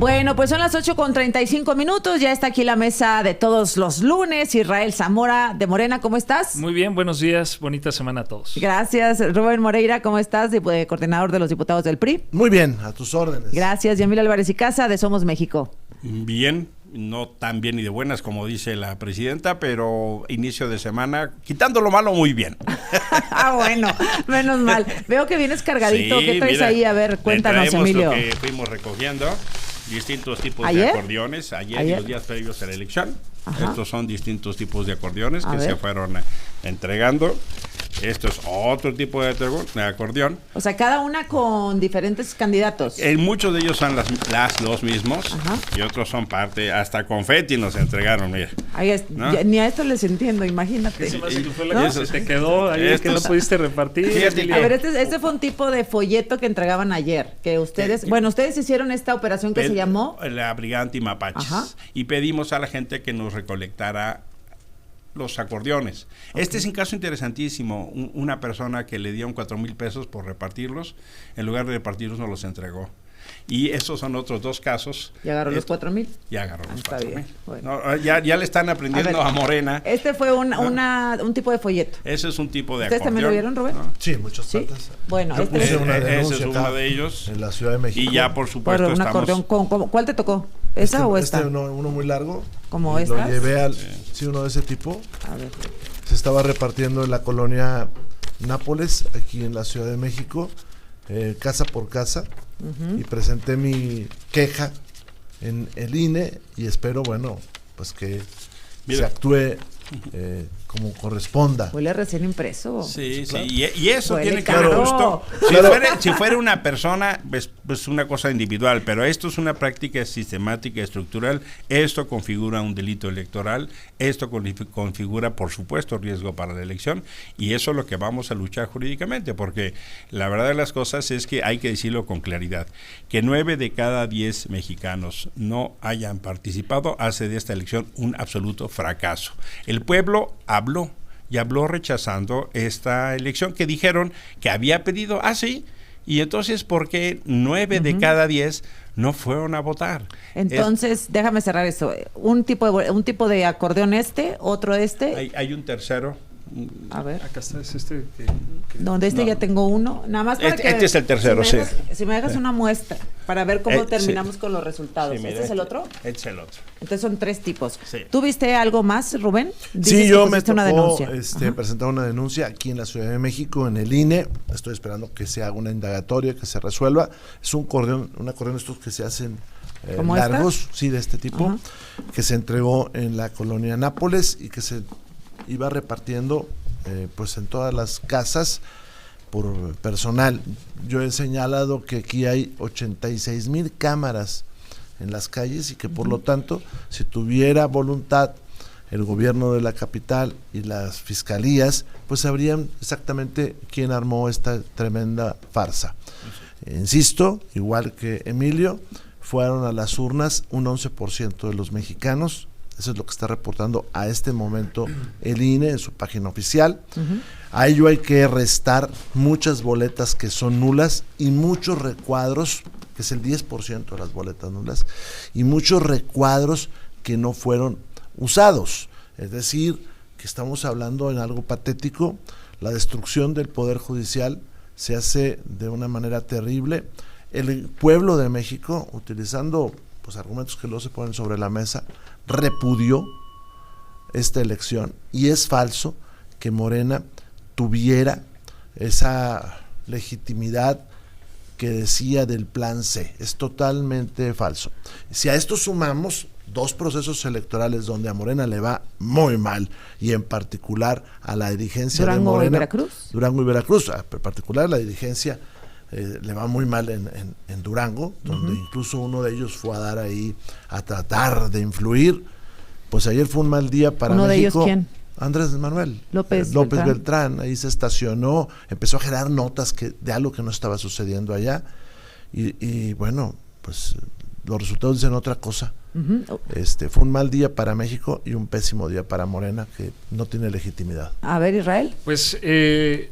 Bueno, pues son las 8:35, ya está aquí la mesa de todos los lunes. Israel Zamora de Morena, ¿cómo estás? Muy bien, buenos días, bonita semana a todos. Gracias. Rubén Moreira, ¿cómo estás? Coordinador de los diputados del PRI. Muy bien, a tus órdenes. Gracias. Yamil Álvarez y Casa de Somos México. Bien, no tan bien y de buenas como dice la presidenta, pero inicio de semana, quitando lo malo, muy bien. Bueno, menos mal. Veo que vienes cargadito. Sí, ¿qué traes mira, ahí? A ver, cuéntanos, Emilio. Lo que fuimos recogiendo, distintos tipos ¿Ayer? de acordeones, ayer y los días previos a la elección. Ajá. Estos son distintos tipos de acordeones A que ver. se fueron entregando. Esto es otro tipo de acordeón. O sea, cada una con diferentes candidatos. Muchos de ellos son los mismos. Ajá. Y otros son parte, hasta confeti nos entregaron, mira. Ahí ¿No? ni a esto les entiendo, imagínate. Ese más que fue ¿No? la que se te quedó ahí, que no pudiste repartir. Fíjate, Emilio. A ver, este fue un tipo de folleto que entregaban ayer, que ustedes, ustedes hicieron esta operación que se llamó La Brigada Antimapaches. Ajá. Y pedimos a la gente que nos recolectara los acordeones. Okay. Este es un caso interesantísimo. Una persona que le dieron 4,000 pesos por repartirlos, en lugar de repartirlos nos los entregó. Y esos son otros dos casos. ¿Y agarró los 4,000? Ya agarró los Está 4,000. bien. Bueno. No, ya le están aprendiendo a Morena. Este fue un tipo de folleto. Ese es un tipo de ¿Ustedes acordeón. también lo vieron, Rubén? ¿No? Sí, muchas ¿Sí? tantas. Bueno, Yo puse una denuncia ese es acá uno de ellos. en la Ciudad de México. Y ya, por supuesto, un acordeón. ¿Cuál te tocó? ¿Esa o esta? Uno muy largo. ¿Como Lo estas? llevé sí, uno de ese tipo. A ver. Se estaba repartiendo en la colonia Nápoles, aquí en la Ciudad de México, casa por casa. Y presenté mi queja en el INE y espero, pues que se actúe como corresponda. Huele recién impreso. Sí, claro. sí, y eso Huele tiene que caro. ver justo. Si fuera una persona, pues una cosa individual, pero esto es una práctica sistemática, estructural. Esto configura un delito electoral, esto configura, por supuesto, riesgo para la elección, y eso es lo que vamos a luchar jurídicamente, porque la verdad de las cosas es que hay que decirlo con claridad, que 9 de cada 10 mexicanos no hayan participado hace de esta elección un absoluto fracaso. El pueblo habló rechazando esta elección que dijeron que había pedido así, y entonces ¿por qué 9 de cada 10 no fueron a votar? Entonces, déjame cerrar esto. Un tipo de acordeón otro Hay un tercero. A ver. Acá está, es este que Donde ya tengo uno. Nada más para que... Este es el tercero, si me dejas una muestra para ver cómo terminamos sí. con los resultados. Sí, mira, ¿Este es el otro? Este es el otro. Entonces son 3 tipos. Sí. ¿Tú viste algo más, Rubén? Sí, yo me pusiste una tocó denuncia. presentar una denuncia aquí en la Ciudad de México, en el INE. Estoy esperando que se haga una indagatoria, que se resuelva. Es un acordeón estos que se hacen ¿Como largos, esta? sí, de este tipo, Ajá. que se entregó en la colonia Nápoles y que se iba repartiendo pues en todas las casas por personal. Yo he señalado que aquí hay 86,000 cámaras en las calles y que por lo tanto, si tuviera voluntad el gobierno de la capital y las fiscalías, pues sabrían exactamente quién armó esta tremenda farsa. Insisto, igual que Emilio, fueron a las urnas un 11% de los mexicanos. Eso es lo que está reportando a este momento el INE en su página oficial. A ello hay que restar muchas boletas que son nulas y muchos recuadros, que es el 10% de las boletas nulas, y muchos recuadros que no fueron usados. Es decir, que estamos hablando en algo patético. La destrucción del Poder Judicial se hace de una manera terrible. El pueblo de México, utilizando pues argumentos que luego se ponen sobre la mesa, repudió esta elección, y es falso que Morena tuviera esa legitimidad que decía del plan C. Es totalmente falso. Si a esto sumamos 2 procesos electorales donde a Morena le va muy mal, y en particular a la dirigencia de Morena, Durango y Veracruz, en particular la dirigencia le va muy mal en Durango, donde incluso uno de ellos fue a dar ahí a tratar de influir. Pues ayer fue un mal día para México. ¿Uno de ellos quién? Andrés Manuel López Beltrán, ahí se estacionó, empezó a generar notas de algo que no estaba sucediendo allá, y bueno, pues los resultados dicen otra cosa. Fue un mal día para México y un pésimo día para Morena, que no tiene legitimidad. A ver, Israel. Pues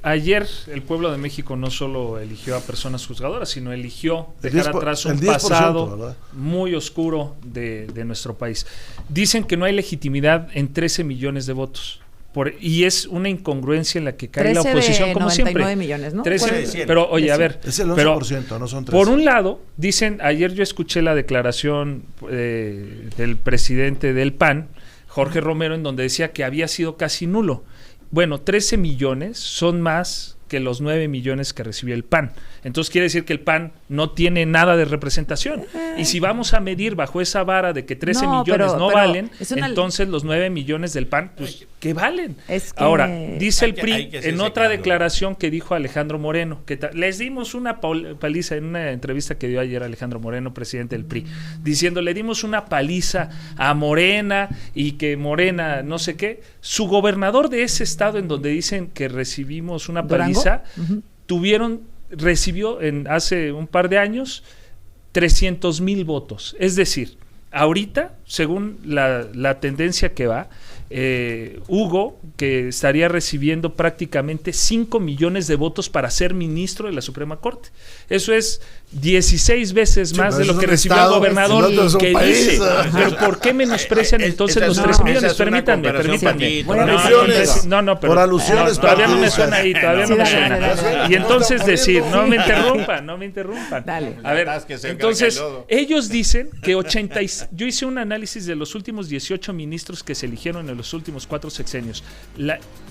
ayer el pueblo de México no solo eligió a personas juzgadoras, sino eligió dejar atrás un 10%, pasado ¿verdad? muy oscuro de nuestro país. Dicen que no hay legitimidad en 13 millones de votos. Y es una incongruencia en la que cae la oposición, como 99 siempre. millones, ¿no? 13, pero oye, a ver, Es el 11%, pero, no son 13. por un lado, dicen, ayer yo escuché la declaración del presidente del PAN, Jorge Romero, en donde decía que había sido casi nulo. Bueno, 13 millones son más que los 9 millones que recibió el PAN. Entonces quiere decir que el PAN no tiene nada de representación. Y si vamos a medir bajo esa vara de que 13 millones no valen, entonces los 9 millones del PAN, pues, ¿qué valen? Es que Ahora, dice el PRI hay que en otra declaración que dijo Alejandro Moreno, que les dimos una paliza en una entrevista que dio ayer Alejandro Moreno, presidente del PRI, diciendo, le dimos una paliza a Morena y que Morena no sé qué. Su gobernador de ese estado en donde dicen que recibimos una paliza, recibió hace un par de años 300,000 votos. Es decir, ahorita, según la tendencia que va, Hugo, que estaría recibiendo prácticamente 5 millones de votos para ser ministro de la Suprema Corte. Eso es 16 veces más de lo que recibió el gobernador, que dice. Pero ¿por qué menosprecian entonces los 13 millones? Permítanme. No, pero por alusiones todavía no me suena ahí, todavía no me suena. Dale. Y entonces decir, no me interrumpan. Dale. A ver, entonces, ellos dicen que yo hice un análisis de los últimos 18 ministros que se eligieron en los últimos 4 sexenios.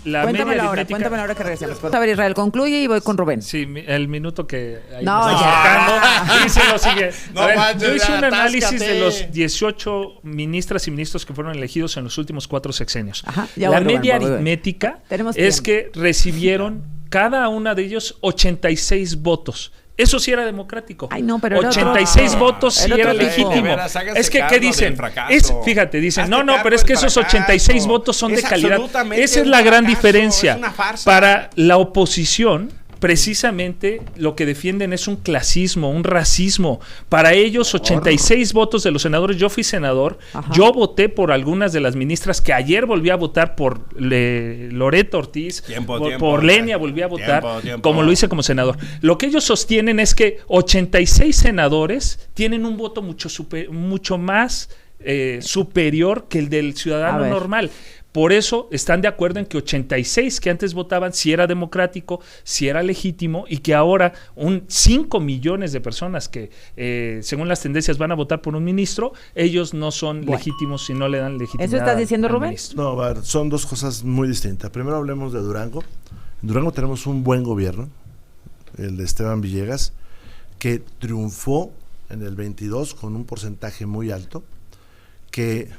Cuéntame la hora que regresemos. A ver, Israel, concluye y voy con Rubén. Sí, el minuto que ahí no, me está ya. acercando, dice lo sigue. No A ver, manches, yo hice ya, un análisis atáscate. de los 18 ministras y ministros que fueron elegidos en los últimos 4 sexenios. Ajá, ya La voy, Rubén, media voy. aritmética Tenemos es tiempo. que recibieron cada una de ellos 86 votos. Eso sí era democrático. Ay, no, pero era 86 otro- votos sí era era otro tipo. legítimo. De veras, hágase Es que, cargo ¿qué del dicen? fracaso. Fíjate, dicen, Hazte no, cargo pero es que del esos fracaso. 86 votos son de Es calidad. absolutamente Esa es un la gran fracaso, diferencia. es una farsa. Para la oposición, precisamente lo que defienden es un clasismo, un racismo. Para ellos, 86 votos de los senadores. Yo fui senador, Ajá. yo voté por algunas de las ministras, que ayer volví a votar por Loreto Ortiz, por Lenia volví a votar, como lo hice como senador. Lo que ellos sostienen es que 86 senadores tienen un voto mucho más superior que el del A ciudadano ver. normal. Por eso están de acuerdo en que 86 que antes votaban si era democrático, si era legítimo, y que ahora 5 millones de personas que según las tendencias van a votar por un ministro, ellos no son legítimos y no le dan legitimidad. ¿Eso estás diciendo, al Rubén? ministro. No, a ver, son dos cosas muy distintas. Primero hablemos de Durango. En Durango tenemos un buen gobierno, el de Esteban Villegas, que triunfó en el 22 con un porcentaje muy alto, que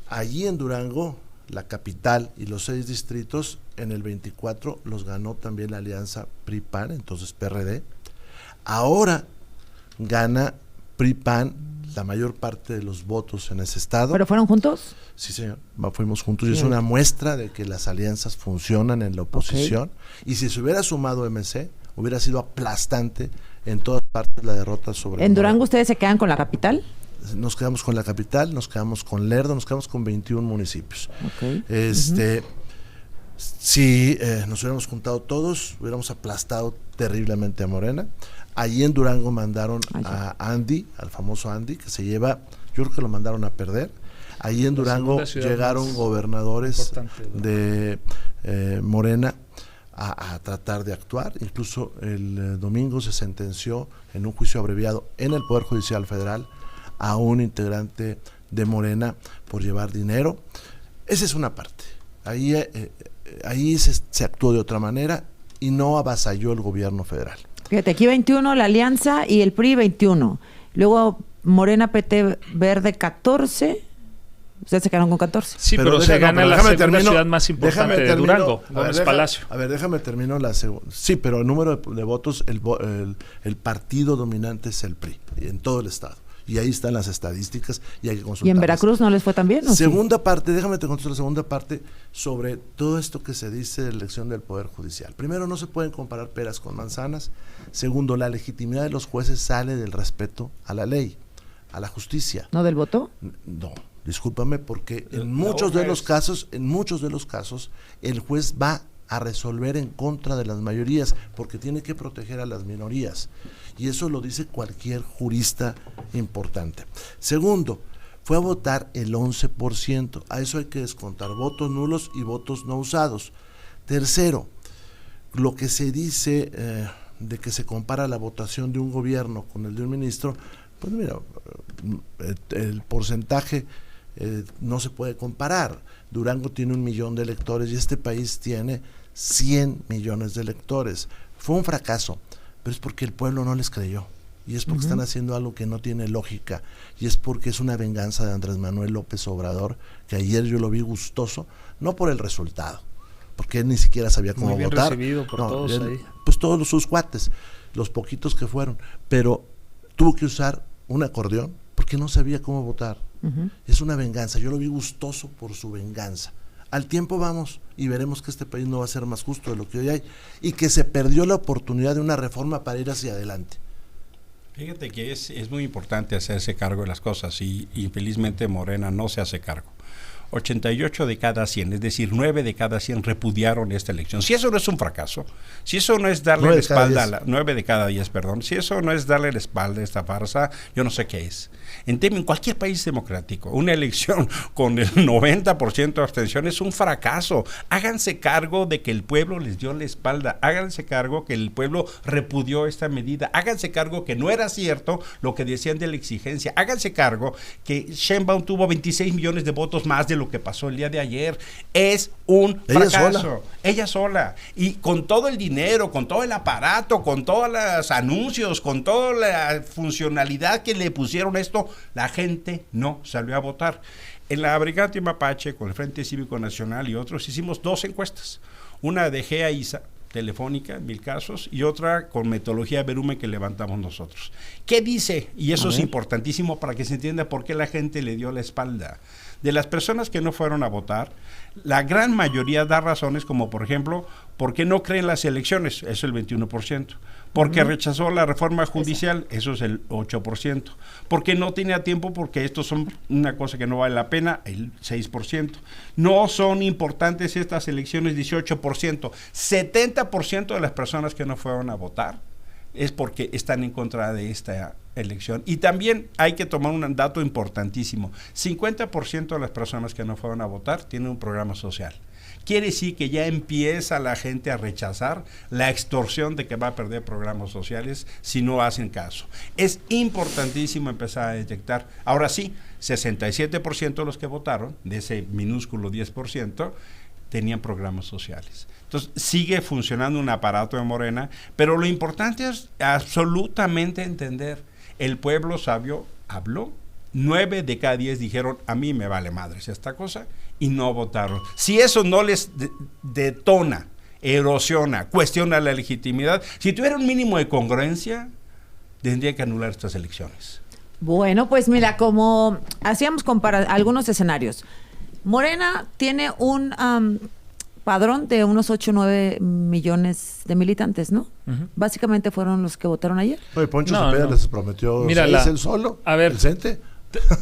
allí en Durango, la capital y los 6 distritos, en el 24 los ganó también la alianza PRI-PAN, entonces PRD. Ahora gana PRI-PAN la mayor parte de los votos en ese estado. ¿Pero fueron juntos? Sí, señor, fuimos juntos y es una muestra de que las alianzas funcionan en la oposición. Y si se hubiera sumado MC, hubiera sido aplastante en todas partes la derrota sobre ¿En Morena. Durango ustedes se quedan con la capital? Nos quedamos con la capital, nos quedamos con Lerdo, nos quedamos con 21 municipios. Ok. Si nos hubiéramos juntado todos, hubiéramos aplastado terriblemente a Morena. Allí en Durango mandaron a Andy, al famoso Andy, que se lleva, yo creo que lo mandaron a perder. Allí en Durango llegaron gobernadores de Morena a tratar de actuar. Incluso el domingo se sentenció en un juicio abreviado en el Poder Judicial Federal a un integrante de Morena por llevar dinero. Esa es una parte. Ahí se actuó de otra manera y no avasalló el gobierno federal. Fíjate, aquí 21 la alianza y el PRI 21. Luego Morena, PT, Verde 14. Ustedes se quedaron con 14. Sí, pero se gana la segunda ciudad más importante de Durango, Gómez Palacio. A ver, déjame termino la segunda. Sí, pero el número de votos, el partido dominante es el PRI, en todo el estado. Y ahí están las estadísticas y hay que consultarlas. ¿Y en Veracruz no les fue tan bien? Segunda parte, déjame te contesto la segunda parte sobre todo esto que se dice de elección del Poder Judicial. Primero, no se pueden comparar peras con manzanas. Segundo, la legitimidad de los jueces sale del respeto a la ley. a la justicia. ¿No del voto? No, discúlpame, porque en muchos de los casos, el juez va a resolver en contra de las mayorías, porque tiene que proteger a las minorías. Y eso lo dice cualquier jurista importante. Segundo, fue a votar el 11%. A eso hay que descontar votos nulos y votos no usados. Tercero, lo que se dice de que se compara la votación de un gobierno con el de un ministro, pues mira, el porcentaje no se puede comparar. Durango tiene 1 millón de electores y este país tiene 100 millones de electores. Fue un fracaso, pero es porque el pueblo no les creyó. Y es porque están haciendo algo que no tiene lógica. Y es porque es una venganza de Andrés Manuel López Obrador, que ayer yo lo vi gustoso, no por el resultado, porque él ni siquiera sabía cómo muy bien votar. Recibido por todos ahí. Pues todos sus cuates, los poquitos que fueron, pero tuvo que usar un acordeón porque no sabía cómo votar. Es una venganza, yo lo vi gustoso por su venganza. Al tiempo vamos y veremos que este país no va a ser más justo de lo que hoy hay y que se perdió la oportunidad de una reforma para ir hacia adelante. Fíjate que es muy importante hacerse cargo de las cosas y infelizmente Morena no se hace cargo. 88 de cada 100, es decir, 9 de cada 100 repudiaron esta elección. Si eso no es un fracaso, si eso no es darle la espalda a 9 de cada 10, perdón, si eso no es darle la espalda a esta farsa, yo no sé qué es. En cualquier país democrático, una elección con el 90% de abstención es un fracaso. Háganse cargo de que el pueblo les dio la espalda, háganse cargo que el pueblo repudió esta medida, háganse cargo que no era cierto lo que decían de la exigencia, háganse cargo que Sheinbaum tuvo 26 millones de votos más de lo que pasó el día de ayer. Es un fracaso. Ella sola. Y con todo el dinero, con todo el aparato, con todos los anuncios, con toda la funcionalidad que le pusieron a esto, la gente no salió a votar. En la Brigada Mapache, con el Frente Cívico Nacional y otros, hicimos 2 encuestas. Una de GEA-ISA, telefónica, en 1000 casos, y otra con metodología Verumen que levantamos nosotros. ¿Qué dice? Y eso es importantísimo para que se entienda por qué la gente le dio la espalda. De las personas que no fueron a votar, la gran mayoría da razones como, por ejemplo, ¿por qué no creen las elecciones? Eso es el 21%. Porque rechazó la reforma judicial, eso es el 8%. Porque no tenía tiempo, porque estos son una cosa que no vale la pena, el 6%. No son importantes estas elecciones, 18%. 70% de las personas que no fueron a votar es porque están en contra de esta elección. Y también hay que tomar un dato importantísimo. 50% de las personas que no fueron a votar tienen un programa social. Quiere decir que ya empieza la gente a rechazar la extorsión de que va a perder programas sociales si no hacen caso. Es importantísimo empezar a detectar. Ahora sí, 67% de los que votaron, de ese minúsculo 10%, tenían programas sociales. Entonces, sigue funcionando un aparato de Morena, pero lo importante es absolutamente entender, el pueblo sabio habló, 9 de cada 10 dijeron, a mí me vale madres esta cosa, y no votaron. Si eso no les detona, erosiona, cuestiona la legitimidad, si tuviera un mínimo de congruencia, tendría que anular estas elecciones. Bueno, pues mira, como hacíamos algunos escenarios, Morena tiene un padrón de unos 8 o 9 millones de militantes, ¿no? Básicamente fueron los que votaron ayer. Oye, Poncho Cepeda les prometió 6 él solo, a ver, el CENTE.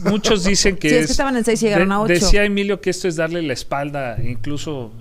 Muchos dicen que sí, es que estaban en 6 y llegaron a 8. Decía Emilio que esto es darle la espalda incluso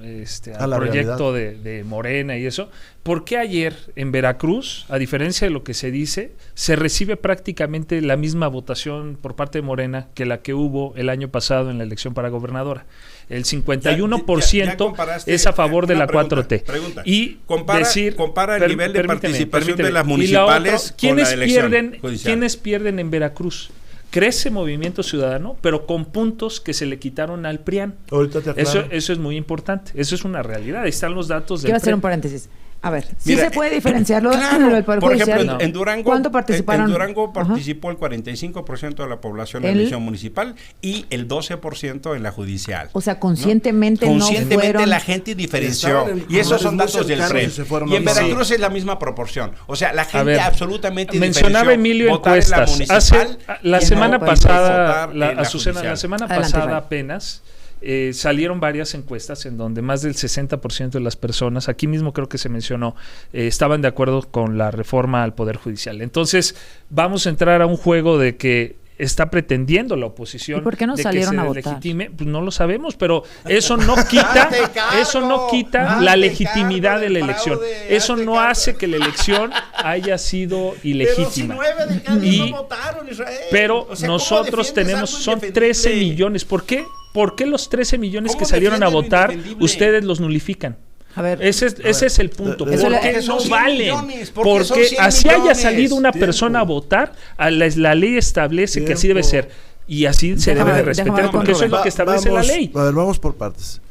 al proyecto de Morena y eso. ¿Por qué ayer en Veracruz, a diferencia de lo que se dice, se recibe prácticamente la misma votación por parte de Morena que la que hubo el año pasado en la elección para gobernadora? El 51% es a favor de la 4T. Y compara el nivel de participación de las municipales con la elección judicial. ¿Quiénes pierden en Veracruz? Crece Movimiento Ciudadano, pero con puntos que se le quitaron al PRIAN. Ahorita te aclaro. Eso es muy importante. Eso es una realidad. Ahí están los datos. Quiero hacer un paréntesis. A ver, ¿sí se puede diferenciarlo del Poder por Judicial? ejemplo, en Durango, ¿cuánto participaron? En Durango participó el 45% de la población en la elección municipal y el 12% en la judicial. O sea, conscientemente ¿no? no Conscientemente la gente diferenció. Y esos son datos del FRED. Y en Veracruz es la misma proporción. O sea, la gente absolutamente mencionaba Emilio encuestas. La semana pasada, Azucena, la semana pasada apenas... salieron varias encuestas en donde más del 60% de las personas, aquí mismo creo que se mencionó, estaban de acuerdo con la reforma al Poder Judicial. Entonces, vamos a entrar a un juego de que está pretendiendo la oposición. ¿Y por qué no de salieron que se a votar? legitime, pues no lo sabemos, pero eso no quita, la legitimidad de la elección. Eso no hace que la elección haya sido ilegítima. Pero nosotros tenemos, son 13 millones. ¿Por qué? ¿Por qué los 13 millones que salieron a votar ustedes los nulifican? A ver, Ese es el punto. Eso Porque son no 100 valen. millones, porque son Porque 100 así haya millones. salido una Tiempo. persona a votar, la ley establece que así debe ser. Y así se Déjame debe de ver, déjame respetar, ver porque con eso es lo que establece la ley. A ver, vamos por partes.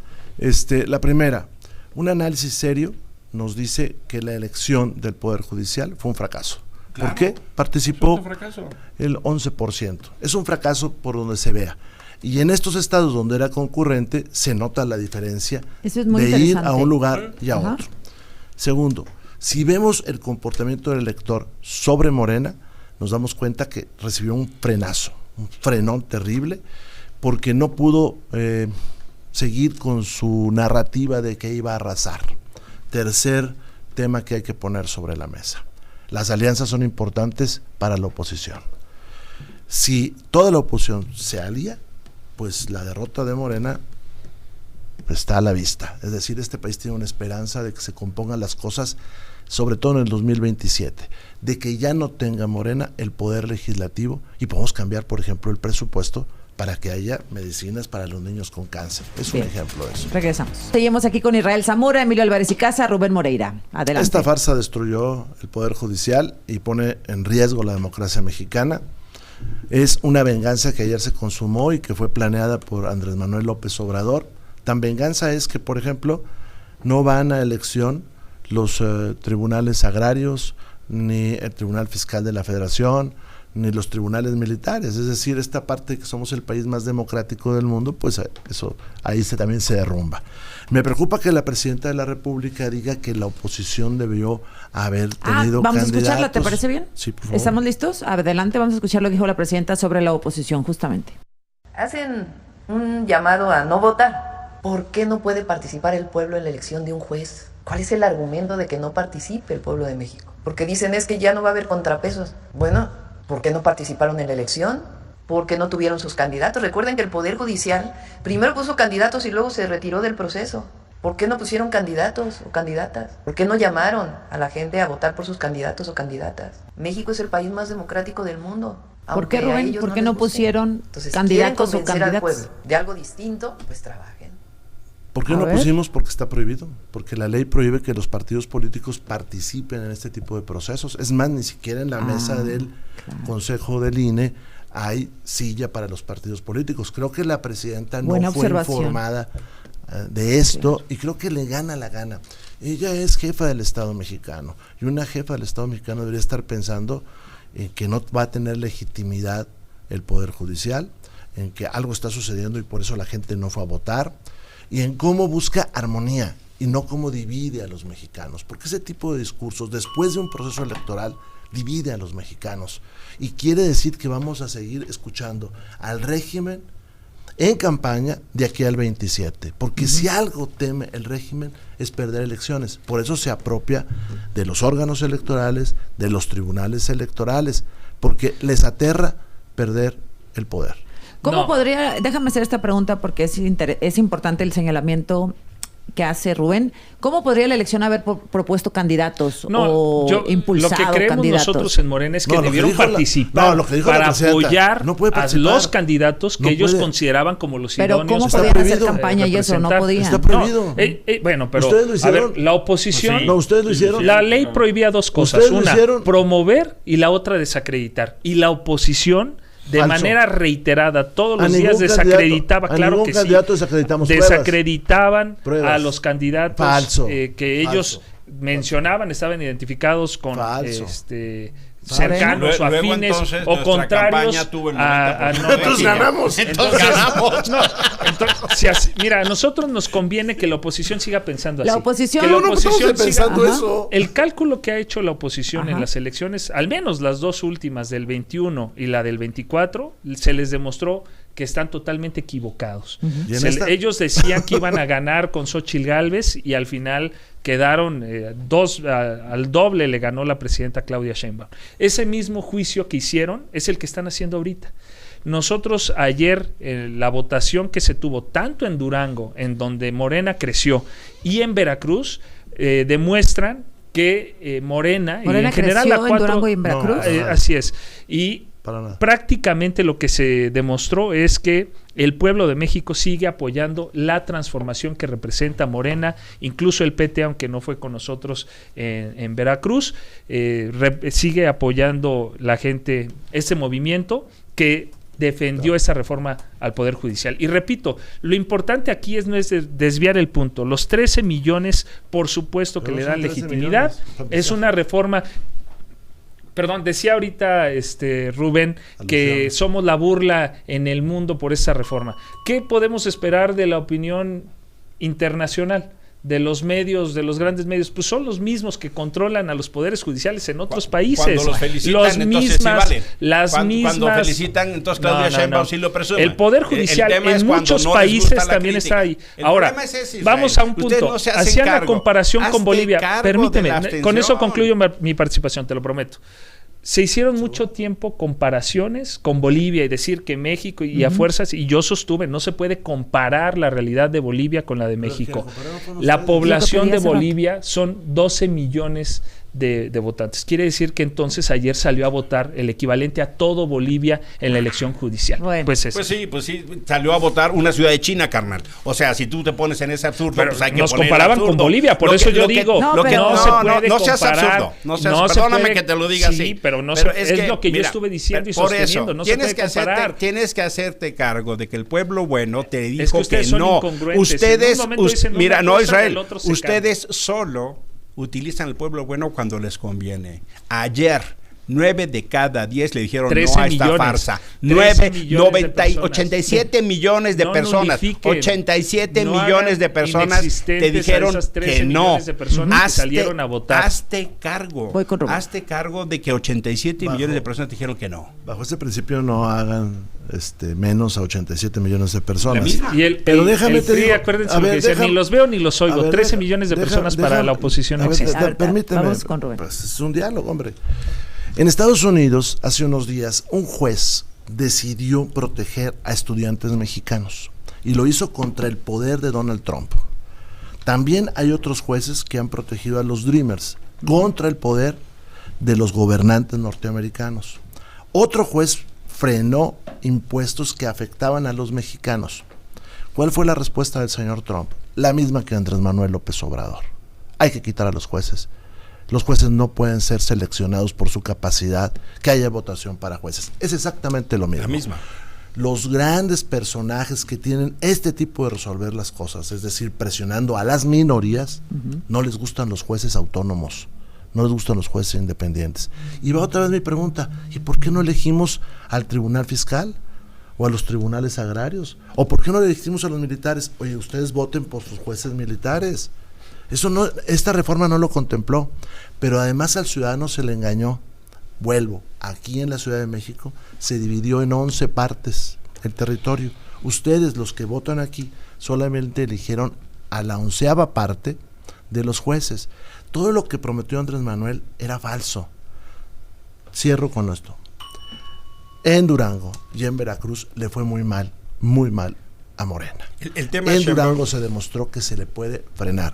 La primera, un análisis serio nos dice que la elección del Poder Judicial fue un fracaso. Claro. ¿Por qué? Participó Es un fracaso. el 11%. Es un fracaso por donde se vea. Y en estos estados donde era concurrente, se nota la diferencia Eso es muy de ir interesante. a un lugar y a Ajá. otro. Segundo, si vemos el comportamiento del elector sobre Morena, nos damos cuenta que recibió un frenazo, un frenón terrible, porque no pudo seguir con su narrativa de que iba a arrasar. Tercer tema que hay que poner sobre la mesa. Las alianzas son importantes para la oposición. Si toda la oposición se alía, pues la derrota de Morena está a la vista. Es decir, este país tiene una esperanza de que se compongan las cosas, sobre todo en el 2027, de que ya no tenga Morena el poder legislativo y podemos cambiar, por ejemplo, el presupuesto para que haya medicinas para los niños con cáncer. Es Bien. un ejemplo de eso. Regresamos. Seguimos aquí con Israel Zamora, Emilio Álvarez y Casa, Rubén Moreira. Adelante. Esta farsa destruyó el Poder Judicial y pone en riesgo la democracia mexicana. Es una venganza que ayer se consumó y que fue planeada por Andrés Manuel López Obrador. Tan venganza es que, por ejemplo, no van a elección los tribunales agrarios, ni el Tribunal Fiscal de la Federación, ni los tribunales militares. Es decir, esta parte que somos el país más democrático del mundo, pues eso ahí también se derrumba. Me preocupa que la presidenta de la República diga que la oposición debió haber tenido vamos a candidatos. escucharla, ¿te parece bien? Sí, por favor. ¿Estamos listos? Adelante, vamos a escuchar lo que dijo la presidenta sobre la oposición, justamente. Hacen un llamado a no votar. ¿Por qué no puede participar el pueblo en la elección de un juez? ¿Cuál es el argumento de que no participe el pueblo de México? Porque dicen es que ya no va a haber contrapesos. Bueno, ¿por qué no participaron en la elección? ¿Por qué no tuvieron sus candidatos? Recuerden que el Poder Judicial primero puso candidatos y luego se retiró del proceso. ¿Por qué no pusieron candidatos o candidatas? ¿Por qué no llamaron a la gente a votar por sus candidatos o candidatas? México es el país más democrático del mundo. ¿Por qué, aunque a Rubén? ellos ¿Por qué les no guste. pusieron Entonces, candidatos si o quieren convencer al candidatas? pueblo de algo distinto, pues trabajen. ¿Por qué A no ver. pusimos? Porque está prohibido. Porque la ley prohíbe que los partidos políticos participen en este tipo de procesos. Es más, ni siquiera en la mesa del Consejo del INE hay silla para los partidos políticos. Creo que la presidenta Buena no fue observación. informada de esto y creo que le gana la gana. Ella es jefa del Estado mexicano y una jefa del Estado mexicano debería estar pensando en que no va a tener legitimidad el Poder Judicial, en que algo está sucediendo y por eso la gente no fue a votar, y en cómo busca armonía y no cómo divide a los mexicanos, porque ese tipo de discursos después de un proceso electoral divide a los mexicanos y quiere decir que vamos a seguir escuchando al régimen en campaña de aquí al 27, porque si algo teme el régimen es perder elecciones, por eso se apropia de los órganos electorales, de los tribunales electorales, porque les aterra perder el poder. ¿Cómo No. podría, déjame hacer esta pregunta porque es importante el señalamiento que hace Rubén, ¿cómo podría la elección haber propuesto candidatos o impulsado lo que creemos candidatos? nosotros en Morena es que No, lo que debieron dijo la- participar no, lo que dijo la para presidenta, apoyar no puede a participar. los candidatos que No ellos puede. consideraban como los Pero idóneos. ¿cómo Está podían hacer prohibido campaña y eso? No representar. podían. Está prohibido. Bueno, pero ¿Ustedes lo a hicieron? ver, la oposición, Sí. No, ustedes lo hicieron. la ley prohibía dos cosas, ¿Ustedes lo una, hicieron? promover y la otra desacreditar. Y la oposición de Falso. manera reiterada todos A los días ningún desacreditaba, candidato- a claro ningún que candidato sí. desacreditamos pruebas. Desacreditaban Pruebas. a los candidatos Falso. Que ellos Falso. mencionaban, estaban identificados con Falso. cercanos o Luego, afines entonces, o nuestra contrarios campaña tuvo el a 90%. Nosotros sí. ganamos. Entonces, si así- mira, a nosotros nos conviene que la oposición siga pensando así. La oposición- Que No, No, no estamos pensando Ajá. eso. el cálculo que ha hecho la oposición Ajá. en las elecciones, al menos las dos últimas del 21 y la del 24, se les demostró que están totalmente equivocados. ¿Y en esta? Ellos decían que iban a ganar con Xóchitl Gálvez y al final quedaron al doble le ganó la presidenta Claudia Sheinbaum. Ese mismo juicio que hicieron es el que están haciendo ahorita. Nosotros ayer, la votación que se tuvo tanto en Durango, en donde Morena creció, y en Veracruz, demuestran que Morena y en general la 4, en Durango y en Veracruz. Así es. Y prácticamente lo que se demostró es que el pueblo de México sigue apoyando la transformación que representa Morena, incluso el PT, aunque no fue con nosotros en Veracruz, sigue apoyando la gente ese movimiento que defendió esa reforma al Poder Judicial. Y repito, lo importante aquí no es desviar el punto. Los 13 millones, por supuesto que le dan legitimidad, es una reforma. Perdón, decía ahorita Rubén que somos la burla en el mundo por esa reforma. ¿Qué podemos esperar de la opinión internacional? De los medios, de los grandes medios, pues son los mismos que controlan a los poderes judiciales en otros países. Cuando los felicitan, entonces sí vale. Cuando felicitan, entonces Claudia Sheinbaum sí lo presume. El Poder Judicial en muchos países también está ahí. Ahora, vamos a un punto. Hacían la comparación con Bolivia. Permíteme, con eso concluyo mi participación, te lo prometo. Se hicieron mucho tiempo comparaciones con Bolivia y decir que México y a fuerzas, y yo sostuve, no se puede comparar la realidad de Bolivia con la de México. La población de Bolivia son 12 millones de votantes. Quiere decir que entonces ayer salió a votar el equivalente a todo Bolivia en la elección judicial. Bueno. Pues sí, salió a votar una ciudad de China, carnal. O sea, si tú te pones en ese absurdo, pues hay que nos comparaban con Bolivia, por eso yo digo, no seas absurdo. Perdóname que te lo diga así. Pero es lo que yo estuve diciendo y sosteniendo. No se puede comparar. Tienes que hacerte cargo de que el pueblo bueno te dijo que no. Ustedes, mira, no, Israel, ustedes solo utilizan el pueblo bueno cuando les conviene. Ayer 9 de cada 10 le dijeron no a esta farsa. 87 millones de personas. 87 millones de personas te dijeron que no. Hazte cargo de que 87 millones de personas te dijeron que no. Bajo ese principio no hagan menos a 87 millones de personas. Pero déjame te digo, acuérdense lo que decía, ni los veo ni los oigo. 13 millones de personas para la oposición no existen. Permíteme, vamos con Rubén. Pues es un diálogo, hombre. En Estados Unidos, hace unos días, un juez decidió proteger a estudiantes mexicanos y lo hizo contra el poder de Donald Trump. También hay otros jueces que han protegido a los Dreamers contra el poder de los gobernantes norteamericanos. Otro juez frenó impuestos que afectaban a los mexicanos. ¿Cuál fue la respuesta del señor Trump? La misma que Andrés Manuel López Obrador. Hay que quitar a los jueces. Los jueces no pueden ser seleccionados por su capacidad, que haya votación para jueces. Es exactamente lo mismo. La misma. Los grandes personajes que tienen este tipo de resolver las cosas, es decir, presionando a las minorías, no les gustan los jueces autónomos, no les gustan los jueces independientes. Y va otra vez mi pregunta, ¿y por qué no elegimos al Tribunal Fiscal? ¿O a los tribunales agrarios? ¿O por qué no le dijimos a los militares, oye, ustedes voten por sus jueces militares? Esta reforma no lo contempló, pero además al ciudadano se le engañó. Vuelvo, aquí en la Ciudad de México se dividió en 11 partes el territorio. Ustedes, los que votan aquí, solamente eligieron a la 11ª parte de los jueces. Todo lo que prometió Andrés Manuel era falso. Cierro con esto. En Durango y en Veracruz le fue muy mal a Morena. El tema en Durango se demostró que se le puede frenar.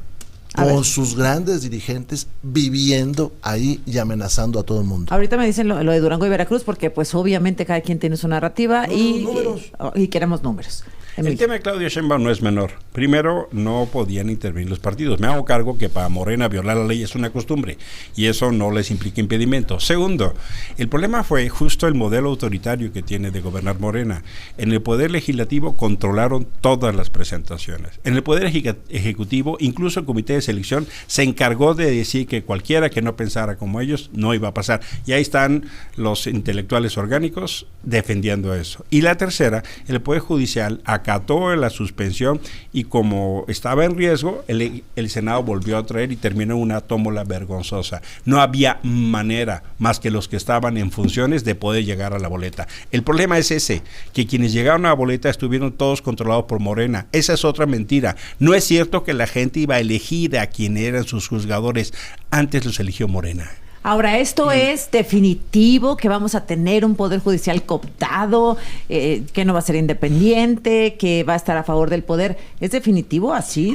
Con sus grandes dirigentes viviendo ahí y amenazando a todo el mundo. Ahorita me dicen lo de Durango y Veracruz porque pues obviamente cada quien tiene su narrativa y queremos números. El tema de Claudia Sheinbaum no es menor. Primero, no podían intervenir los partidos. Me hago cargo que para Morena violar la ley es una costumbre y eso no les implica impedimento. Segundo, el problema fue justo el modelo autoritario que tiene de gobernar Morena. En el Poder Legislativo controlaron todas las presentaciones. En el Poder Ejecutivo, incluso el Comité de Selección se encargó de decir que cualquiera que no pensara como ellos no iba a pasar. Y ahí están los intelectuales orgánicos defendiendo eso. Y la tercera, el Poder Judicial acató la suspensión y como estaba en riesgo, el Senado volvió a traer y terminó en una tómbola vergonzosa. No había manera más que los que estaban en funciones de poder llegar a la boleta. El problema es ese, que quienes llegaron a la boleta estuvieron todos controlados por Morena. Esa es otra mentira. No es cierto que la gente iba a elegir a quien eran sus juzgadores. Antes los eligió Morena. Ahora, ¿esto es definitivo, que vamos a tener un poder judicial cooptado, que no va a ser independiente, que va a estar a favor del poder? ¿Es definitivo así?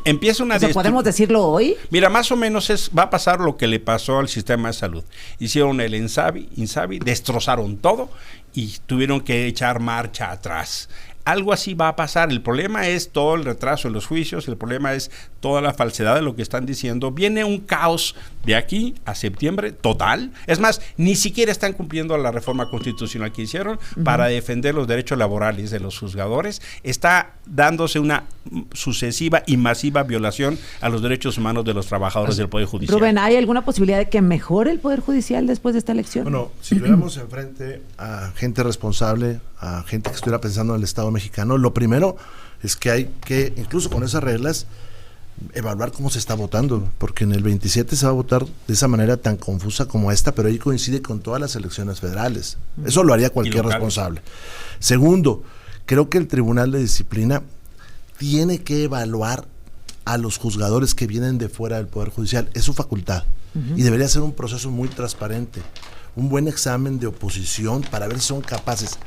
Empieza una ¿podemos decirlo hoy? Mira, más o menos va a pasar lo que le pasó al sistema de salud. Hicieron el INSABI, destrozaron todo y tuvieron que echar marcha atrás. Algo así va a pasar. El problema es todo el retraso en los juicios, el problema es toda la falsedad de lo que están diciendo. Viene un caos de aquí a septiembre total. Es más, ni siquiera están cumpliendo la reforma constitucional que hicieron para defender los derechos laborales de los juzgadores. Está dándose una sucesiva y masiva violación a los derechos humanos de los trabajadores del Poder Judicial. Rubén, ¿hay alguna posibilidad de que mejore el Poder Judicial después de esta elección? Bueno, si tuviéramos enfrente a gente responsable, a gente que estuviera pensando en el Estado mexicano, lo primero es que hay que, incluso con esas reglas, evaluar cómo se está votando, porque en el 27 se va a votar de esa manera tan confusa como esta, pero ahí coincide con todas las elecciones federales. Eso lo haría cualquier responsable. Segundo, creo que el Tribunal de Disciplina tiene que evaluar a los juzgadores que vienen de fuera del Poder Judicial. Es su facultad. Y debería ser un proceso muy transparente, un buen examen de oposición para ver si son capaces.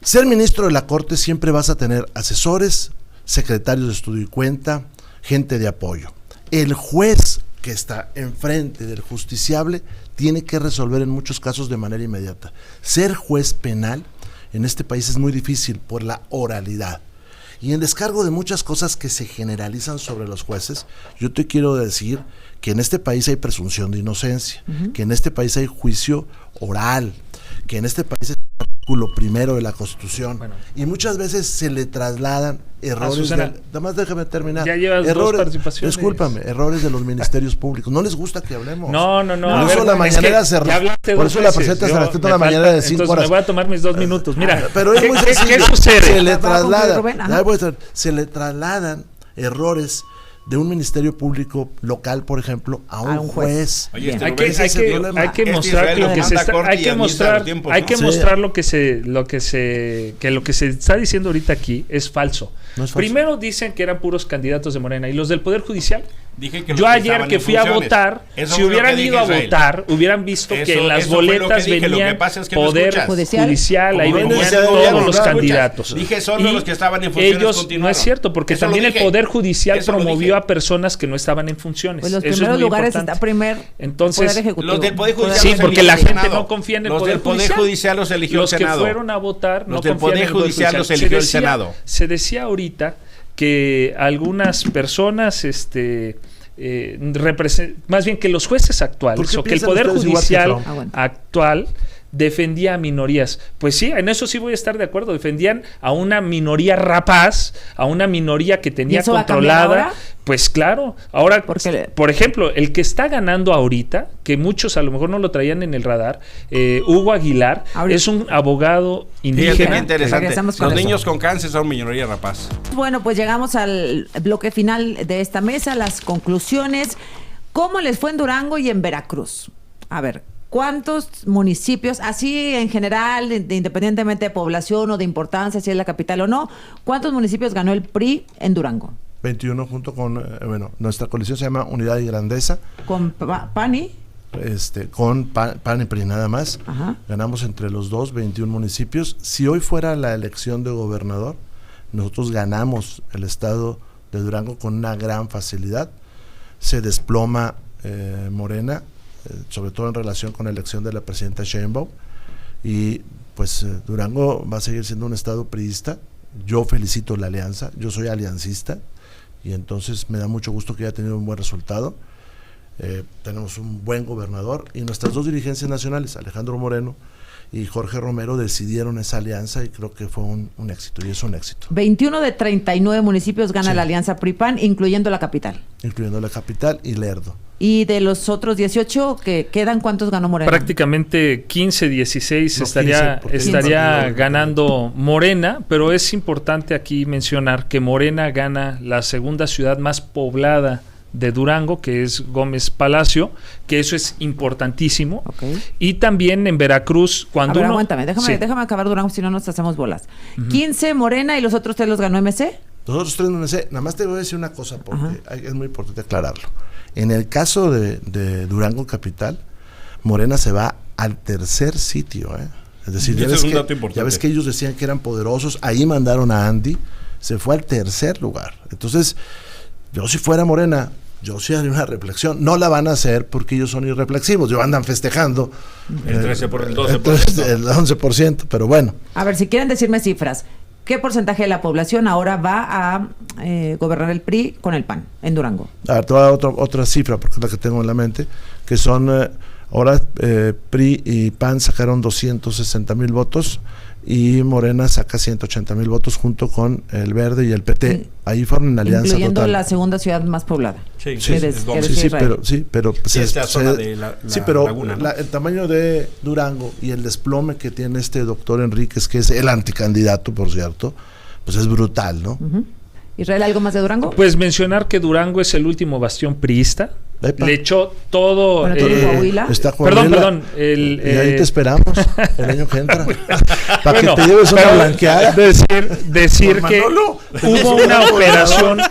Ser ministro de la Corte siempre vas a tener asesores, secretarios de estudio y cuenta, gente de apoyo. El juez que está enfrente del justiciable tiene que resolver en muchos casos de manera inmediata. Ser juez penal en este país es muy difícil por la oralidad. Y en descargo de muchas cosas que se generalizan sobre los jueces, yo te quiero decir que en este país hay presunción de inocencia, que en este país hay juicio oral, que en este país es el artículo primero de la Constitución, y muchas veces se le trasladan errores. Nada más déjame terminar. Ya llevas dos participaciones. Discúlpame, errores de los ministerios públicos. No les gusta que hablemos. No. Por eso la mañanera por eso la presidenta se respeta la mañanera de 5 horas. Me voy a tomar mis 2 minutos. Mira, pero es muy sencillo. ¿Qué sucede? Se le trasladan errores de un ministerio público local, por ejemplo, a un juez. Oye, hay que mostrar lo que se está, hay que mostrar lo que se está diciendo ahorita aquí es falso. No es falso. Primero dicen que eran puros candidatos de Morena y los del Poder Judicial. Yo ayer que fui a votar, si hubieran ido a votar, hubieran visto que en las boletas venían Poder Judicial, ahí venían todos los candidatos. Dije solo los que estaban en funciones. Ellos, no es cierto, porque también el Poder Judicial promovió a personas que no estaban en funciones. Pues los primeros lugares está Entonces, Poder Ejecutivo. Los del Poder Judicial. Sí, porque la gente no confía en el Poder Judicial. Los del Poder Judicial los eligió el Senado. Los que fueron a votar no confían en el Poder Judicial. Los eligió el Senado. Se decía ahorita que algunas personas más bien que los jueces actuales o que el Poder Judicial actual defendía a minorías. Pues sí, en eso sí voy a estar de acuerdo. Defendían a una minoría rapaz, a una minoría que tenía controlada. Pues claro, ahora, por ejemplo, el que está ganando ahorita, que muchos a lo mejor no lo traían en el radar, Hugo Aguilar, es un abogado indígena. Interesante. Los niños con cáncer son minoría rapaz. Bueno, pues llegamos al bloque final de esta mesa, las conclusiones. ¿Cómo les fue en Durango y en Veracruz? A ver, ¿cuántos municipios, así en general, independientemente de población o de importancia, si es la capital o no, cuántos municipios ganó el PRI en Durango? 21 junto con, nuestra coalición se llama Unidad y Grandeza. ¿Con PANI? Con PAN y PRI nada más. Ajá. Ganamos entre los dos 21 municipios. Si hoy fuera la elección de gobernador, nosotros ganamos el estado de Durango con una gran facilidad. Se desploma Morena, sobre todo en relación con la elección de la presidenta Sheinbaum, y pues Durango va a seguir siendo un estado priista. Yo felicito la alianza, yo soy aliancista, y entonces me da mucho gusto que haya tenido un buen resultado. Tenemos un buen gobernador, y nuestras dos dirigencias nacionales, Alejandro Moreno y Jorge Romero, decidieron esa alianza, y creo que fue un éxito, y es un éxito. 21 de 39 municipios gana la alianza PRI-PAN, incluyendo la capital. Incluyendo la capital y Lerdo. Y de los otros 18 que quedan, ¿cuántos ganó Morena? Prácticamente 15, 16 estaría ganando Morena, pero es importante aquí mencionar que Morena gana la segunda ciudad más poblada de Durango, que es Gómez Palacio, que eso es importantísimo. Okay. Y también en Veracruz, cuando aguántame, déjame acabar Durango, si no nos hacemos bolas. 15 Morena y los otros 3 los ganó MC. Los otros 3 MC, nada más te voy a decir una cosa, porque es muy importante aclararlo. En el caso de Durango Capital, Morena se va al tercer sitio, ¿eh? Es decir, Ese es un dato importante. ya ves que ellos decían que eran poderosos, ahí mandaron a Andy, se fue al tercer lugar. Entonces, yo si fuera Morena, yo sí haría una reflexión. No la van a hacer porque ellos son irreflexivos, ellos andan festejando El 13 por el 12%. entonces, el 11%, pero bueno. A ver, si quieren decirme cifras, ¿qué porcentaje de la población ahora va a gobernar el PRI con el PAN en Durango? A ver, te voy a dar otra cifra, porque es la que tengo en la mente, que son, ahora PRI y PAN sacaron 260,000 votos, y Morena saca 180,000 votos junto con el Verde y el PT. Sí. Ahí fueron en alianza Incluyendo total. la segunda ciudad más poblada. Sí, Sí, que eres- es que Gómez. eres Israel. pero Sí, esta zona de la sí, pero laguna, ¿no? el tamaño de Durango y el desplome que tiene este doctor Enríquez, que es el anticandidato, por cierto, pues es brutal, ¿no? Ujú. Israel, ¿algo más de Durango? Pues mencionar que Durango es el último bastión priista. Epa. Le echó todo. Bueno, todo Coahuila. Está Perdón, Coahuila, perdón. y ahí te esperamos el año que entra para Bueno, que te lleves una pero blanqueada. decir Por que Manolo.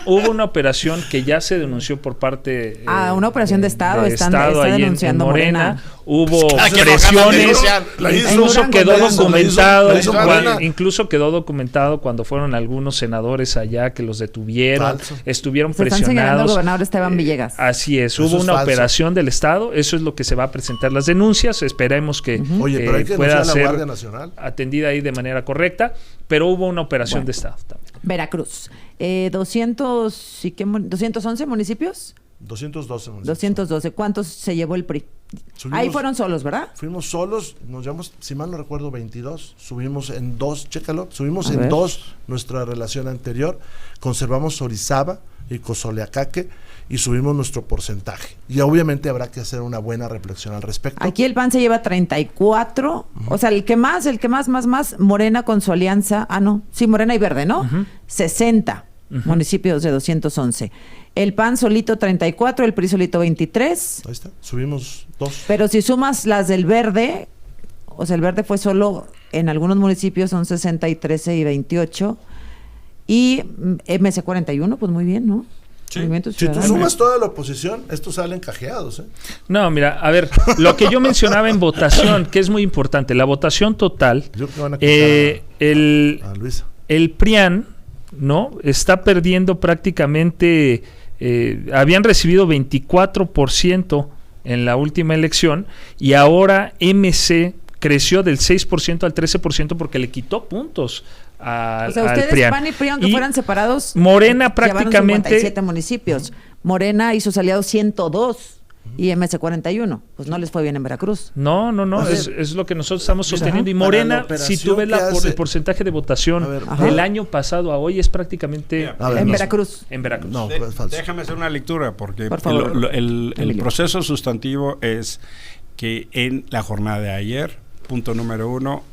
hubo una operación que ya se denunció por parte Una operación de Estado, está ahí denunciando Morena. Hubo Cada quien presiones, la hizo. incluso En quedó Durango, documentado, la hizo Morena. incluso quedó documentado cuando fueron algunos senadores allá que los detuvieron, Falso. estuvieron Se están señalando al presionados. gobernador Esteban Villegas. Así es, Eso hubo es una falso. operación del Estado, eso es lo que se va a presentar las denuncias, esperemos que Oye, pero hay que pueda denunciar a la ser Guardia Nacional. atendida ahí de manera correcta, pero hubo una operación Bueno. de Estado también. Veracruz. 211 municipios. 212 municipios. 212. ¿Cuántos se llevó el PRI? Subimos- Ahí fueron solos, ¿verdad? Fuimos solos, nos llevamos, si mal no recuerdo, 22. Subimos en 2, chécalo, subimos A en ver. 2 nuestra relación anterior. Conservamos Orizaba y Cozoleacaque y subimos nuestro porcentaje. Y obviamente habrá que hacer una buena reflexión al respecto. Aquí el PAN se lleva 34. O sea, el que más, Morena con su alianza. Sí, Morena y Verde, ¿no? 60 municipios de 211. El PAN solito 34, el PRI solito 23. Ahí está, subimos 2. Pero si sumas las del Verde, o sea, el Verde fue solo en algunos municipios, son 60 y 13 y 28. Y MC 41, pues muy bien, ¿no? Movimiento Si tú Ciudadano. sumas toda la oposición, estos salen cajeados, ¿eh? No, mira, a ver, lo que yo mencionaba en votación, que es muy importante, la votación total, Yo creo que van a quitar a Luisa. el PRIAN, ¿no? Está perdiendo prácticamente, habían recibido 24% en la última elección y ahora MC creció del 6% al 13% porque le quitó puntos O sea, al ustedes, PRIAN. PAN y PRI, aunque Y fueran separados, Morena llevaron prácticamente 57 municipios. Morena y sus aliados 102 y MC 41. Pues no les fue bien en Veracruz. No, A ver, es lo que nosotros estamos mira, sosteniendo. Y para Morena, la operación si tú ves que hace- el porcentaje de votación A ver, del ajá. año pasado a hoy, es prácticamente A ver, En no. Veracruz. en Veracruz. No, es falso. Déjame hacer una lectura, porque Por favor. el Emilio. proceso sustantivo es que en la jornada de ayer, punto número 1,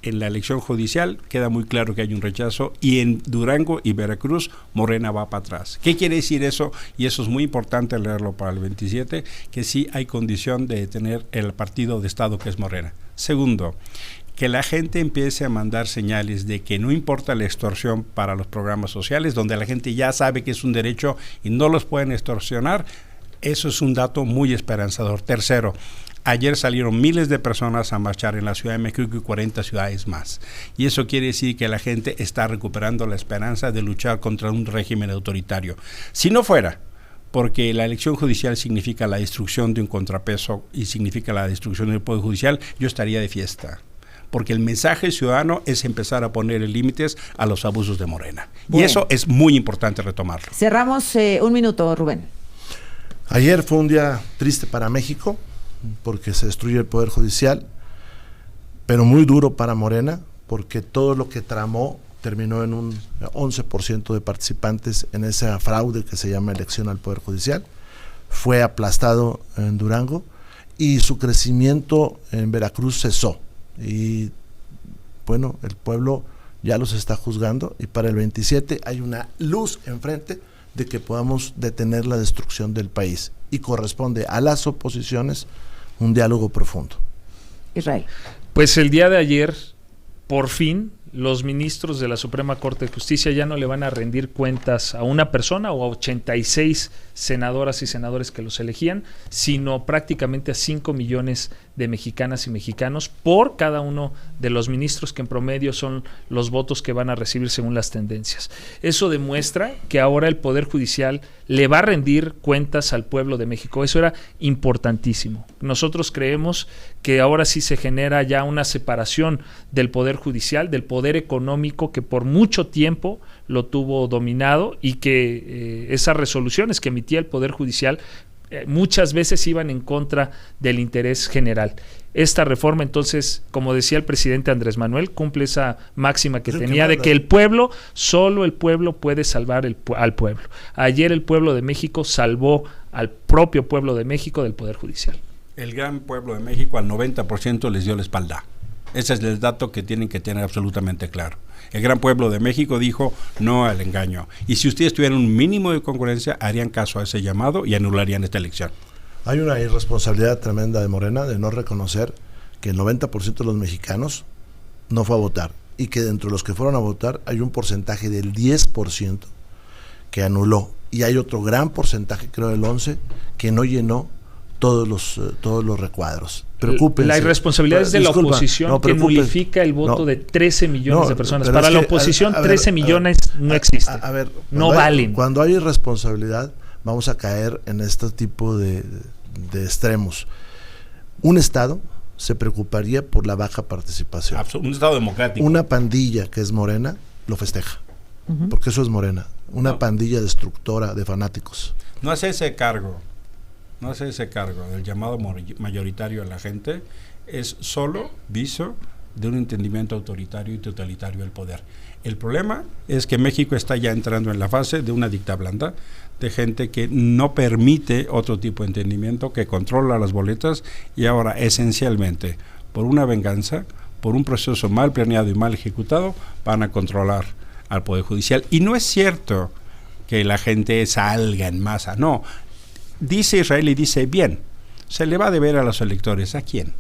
en la elección judicial queda muy claro que hay un rechazo y en Durango y Veracruz Morena va para atrás. ¿Qué quiere decir eso? Y eso es muy importante leerlo para el 27, que sí hay condición de tener el partido de Estado que es Morena. Segundo, que la gente empiece a mandar señales de que no importa la extorsión para los programas sociales, donde la gente ya sabe que es un derecho y no los pueden extorsionar. Eso es un dato muy esperanzador. Tercero, ayer salieron miles de personas a marchar en la Ciudad de México y 40 ciudades más. Y eso quiere decir que la gente está recuperando la esperanza de luchar contra un régimen autoritario. Si no fuera porque la elección judicial significa la destrucción de un contrapeso y significa la destrucción del Poder Judicial, yo estaría de fiesta. Porque el mensaje ciudadano es empezar a poner límites a los abusos de Morena. Bueno. Y eso es muy importante retomarlo. Cerramos un minuto, Rubén. Ayer fue un día triste para México porque se destruye el Poder Judicial, pero muy duro para Morena porque todo lo que tramó terminó en un 11% de participantes en ese fraude que se llama elección al Poder Judicial. Fue aplastado en Durango y su crecimiento en Veracruz cesó. Y bueno, el pueblo ya los está juzgando y para el 27 hay una luz enfrente de que podamos detener la destrucción del país y corresponde a las oposiciones un diálogo profundo. Israel. Pues el día de ayer, por fin, los ministros de la Suprema Corte de Justicia ya no le van a rendir cuentas a una persona o a 86 senadoras y senadores que los elegían, sino prácticamente a 5 millones de mexicanas y mexicanos por cada uno de los ministros, que en promedio son los votos que van a recibir según las tendencias. Eso demuestra que ahora el Poder Judicial le va a rendir cuentas al pueblo de México. Eso era importantísimo. Nosotros creemos que ahora sí se genera ya una separación del Poder Judicial, del poder económico que por mucho tiempo lo tuvo dominado, y que esas resoluciones que emitía el Poder Judicial muchas veces iban en contra del interés general. Esta reforma, entonces, como decía el presidente Andrés Manuel, cumple esa máxima que tenía de que el pueblo, solo el pueblo puede salvar al pueblo. Ayer el pueblo de México salvó al propio pueblo de México del Poder Judicial. El gran pueblo de México al 90% les dio la espalda. Ese es el dato que tienen que tener absolutamente claro. El gran pueblo de México dijo no al engaño. Y si ustedes tuvieran un mínimo de congruencia, harían caso a ese llamado y anularían esta elección. Hay una irresponsabilidad tremenda de Morena de no reconocer que el 90% de los mexicanos no fue a votar, y que dentro de los que fueron a votar hay un porcentaje del 10% que anuló, y hay otro gran porcentaje, creo del 11%, que no llenó todos los recuadros. Preocúpense. La irresponsabilidad es de la oposición, que nulifica el voto de 13 millones de personas. Para la oposición, 13 millones no existe. A ver, no valen. Cuando hay irresponsabilidad, vamos a caer en este tipo de extremos. Un Estado se preocuparía por la baja participación. Un Estado democrático. Una pandilla que es Morena lo festeja, porque eso es Morena. Una pandilla destructora de fanáticos. No hace ese cargo del llamado mayoritario a la gente, es solo viso de un entendimiento autoritario y totalitario del poder. El problema es que México está ya entrando en la fase de una dicta blanda, de gente que no permite otro tipo de entendimiento, que controla las boletas, y ahora esencialmente por una venganza, por un proceso mal planeado y mal ejecutado, van a controlar al Poder Judicial. Y no es cierto que la gente salga en masa, no. Dice Israel y dice, bien, se le va a deber a los electores. ¿A quién?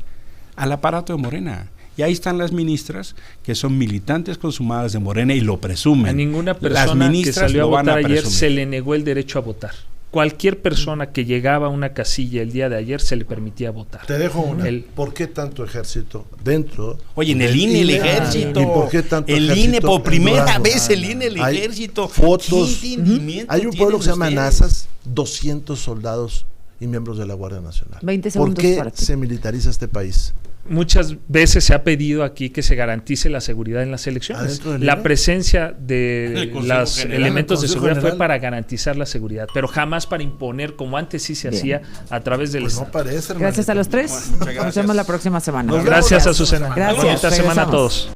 Al aparato de Morena. Y ahí están las ministras, que son militantes consumadas de Morena y lo presumen. A ninguna persona que salió a votar ayer se le negó el derecho a votar. Cualquier persona que llegaba a una casilla el día de ayer se le permitía votar. Te dejo una. ¿Por qué tanto ejército dentro? Oye, en el INE el ejército. ¿Y por qué tanto el ejército? INE por primera vez el INE el ejército. Fotos. Hay un pueblo que se llama Nazas, 200 soldados y miembros de la Guardia Nacional. 20 segundos. ¿Por qué se militariza este país? Muchas veces se ha pedido aquí que se garantice la seguridad en las elecciones. La presencia de los elementos de seguridad fue para garantizar la seguridad, pero jamás para imponer, como antes sí se hacía a través del Estado. No parece, gracias a los tres. Nos vemos la próxima semana. Gracias, Azucena. Gracias. Bonita semana a todos.